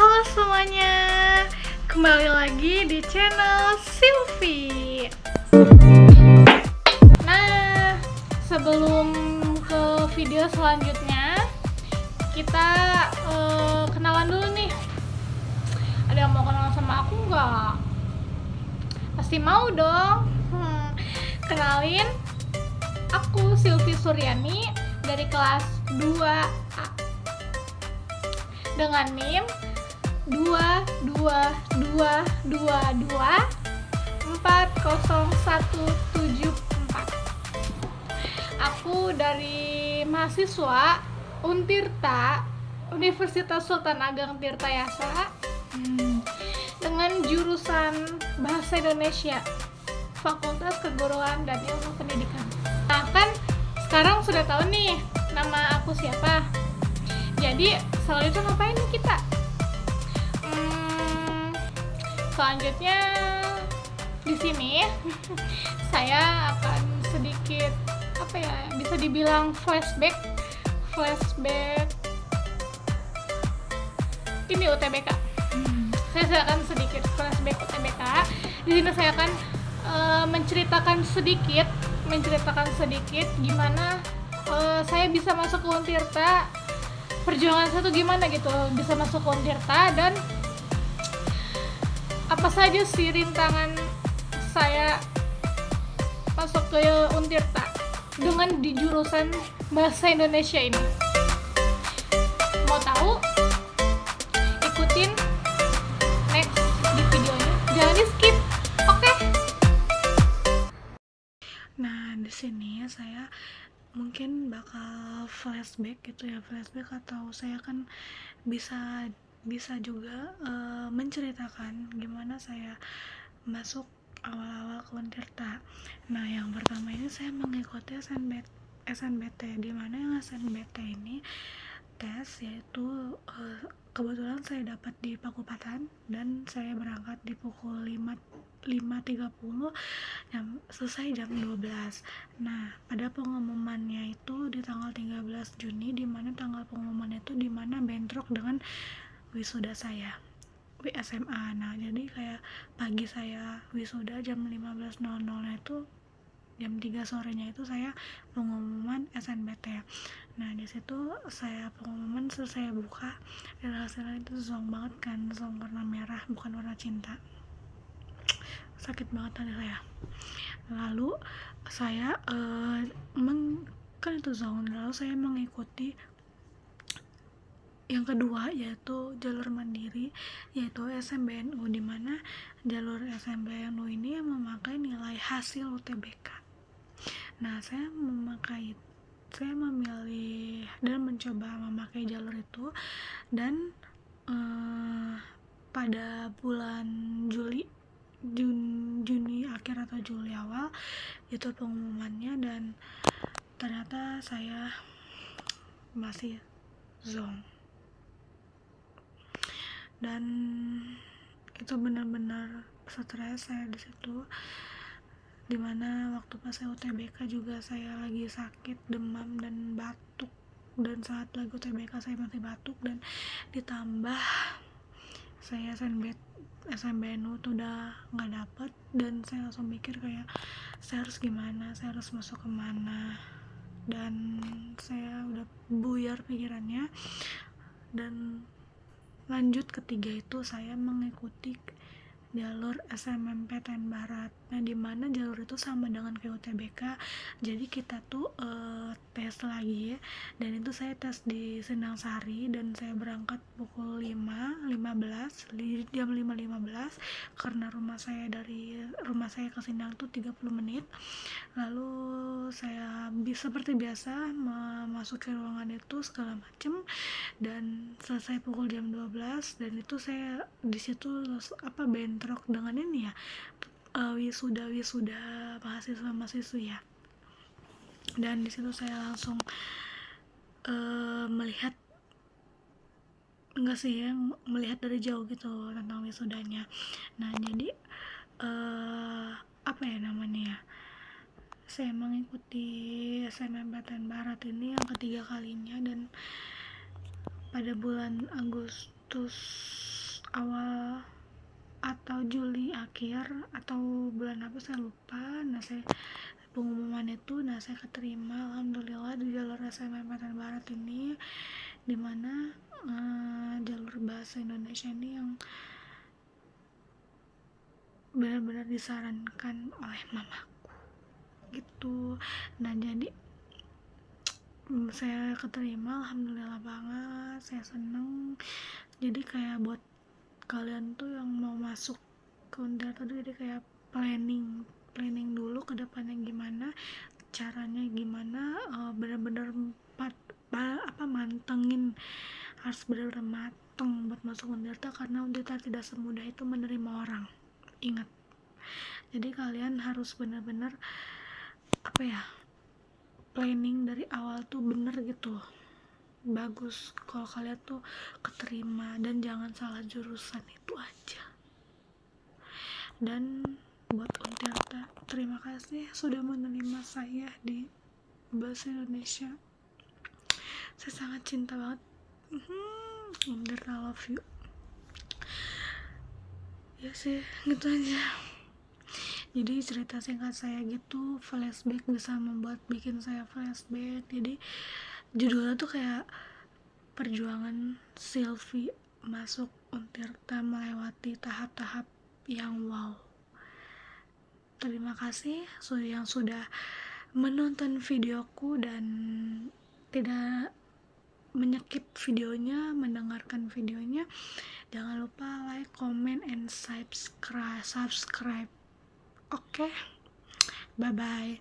Halo semuanya, kembali lagi di channel Silvi. Nah, sebelum ke video selanjutnya, kita kenalan dulu nih. Ada yang mau kenalan sama aku nggak? Pasti mau dong. Kenalin, aku Silvi Suryani dari kelas 2A dengan NIM 22222400174. Aku dari mahasiswa Untirta, Universitas Sultan Ageng Tirtayasa, dengan jurusan Bahasa Indonesia, Fakultas Keguruan dan Ilmu Pendidikan. Nah, kan sekarang sudah tahu nih nama aku siapa. Jadi selanjutnya ngapain nih kita? Selanjutnya di sini saya akan sedikit bisa dibilang flashback ini UTBK. Saya akan sedikit flashback UTBK. Di sini saya akan menceritakan sedikit gimana saya bisa masuk ke Untirta, perjuangan saya tuh gimana gitu bisa masuk ke Untirta, dan apa saja sih rintangan saya masuk ke Untirta dengan di jurusan Bahasa Indonesia ini. Mau tahu? Ikutin next di videonya, jangan di skip, oke? Nah, di sini saya mungkin bakal flashback atau saya kan bisa juga menceritakan gimana saya masuk awal-awal ke Untirta. Nah, yang pertama ini saya mengikuti SNBT, di mana yang SNBT ini tes, yaitu kebetulan saya dapat di Pakupatan dan saya berangkat di pukul 5.30, selesai jam 12. Nah, pada pengumumannya itu di tanggal 13 Juni, di mana tanggal pengumumannya itu di mana bentrok dengan wisuda saya SMA. Nah, jadi kayak pagi saya wisuda jam 15.00, itu jam 3 sorenya itu saya pengumuman SNBT. Nah, di situ saya pengumuman, selesai buka, dan hasilnya itu zong banget kan, zong warna merah, bukan warna cinta. Sakit banget hati saya. Lalu saya kan itu zong, lalu saya mengikuti yang kedua, yaitu jalur mandiri, yaitu SMBNU, di mana jalur SMBNU ini memakai nilai hasil UTBK. Nah, saya memilih dan mencoba memakai jalur itu, dan pada bulan Juni akhir atau Juli awal itu pengumumannya, dan ternyata saya masih zong, dan itu benar-benar stres saya di situ, dimana waktu pas saya UTBK juga saya lagi sakit, demam dan batuk, dan saat lagi UTBK saya masih batuk, dan ditambah saya SMBNU tuh udah nggak dapet, dan saya langsung mikir kayak saya harus gimana, saya harus masuk kemana, dan saya udah buyar pikirannya. Dan lanjut ketiga itu saya mengikuti jalur SNMPTN Barat. Nah, dimana jalur itu sama dengan kayak UTBK, jadi kita tuh tes lagi ya, dan itu saya tes di Sendang Sari, dan saya berangkat pukul 5.15, jam 5.15, karena rumah saya ke Sendang tuh 30 menit. Lalu saya seperti biasa memasuki ruangan itu segala macem, dan selesai pukul jam 12, dan itu saya di situ bentrok dengan ini ya, wisuda mahasiswa ya. Dan di situ saya langsung melihat dari jauh gitu tentang wisudanya. Nah, jadi saya mengikuti SNMPTN Barat ini yang ketiga kalinya, dan pada bulan Agustus awal atau Juli akhir atau bulan apa saya lupa. Nah, saya pengumuman itu, nah saya keterima alhamdulillah di jalur SNMPTN Barat ini, dimana jalur bahasa Indonesia ini yang benar-benar disarankan oleh mamaku gitu. Nah, jadi saya keterima alhamdulillah banget, saya seneng. Jadi kayak buat kalian tuh yang mau masuk ke Untar tadi, jadi kayak planning dulu ke depannya gimana, caranya gimana, benar-benar mantengin, harus benar-benar mateng buat masuk Untirta, karena Untirta tidak semudah itu menerima orang, ingat. Jadi kalian harus benar-benar planning dari awal tuh bener gitu, bagus kalau kalian tuh keterima, dan jangan salah jurusan, itu aja. Dan buat Untirta, terima kasih sudah menerima saya di bahasa Indonesia. Saya sangat cinta banget. Untirta, love you. Ya sih, gitu aja. Jadi cerita singkat saya gitu, flashback bisa bikin saya flashback. Jadi judulnya tuh kayak perjuangan Sylvie masuk Untirta melewati tahap-tahap yang wow. Terima kasih yang sudah menonton videoku dan tidak menyekip videonya, mendengarkan videonya. Jangan lupa like, comment, and subscribe. Oke, bye bye.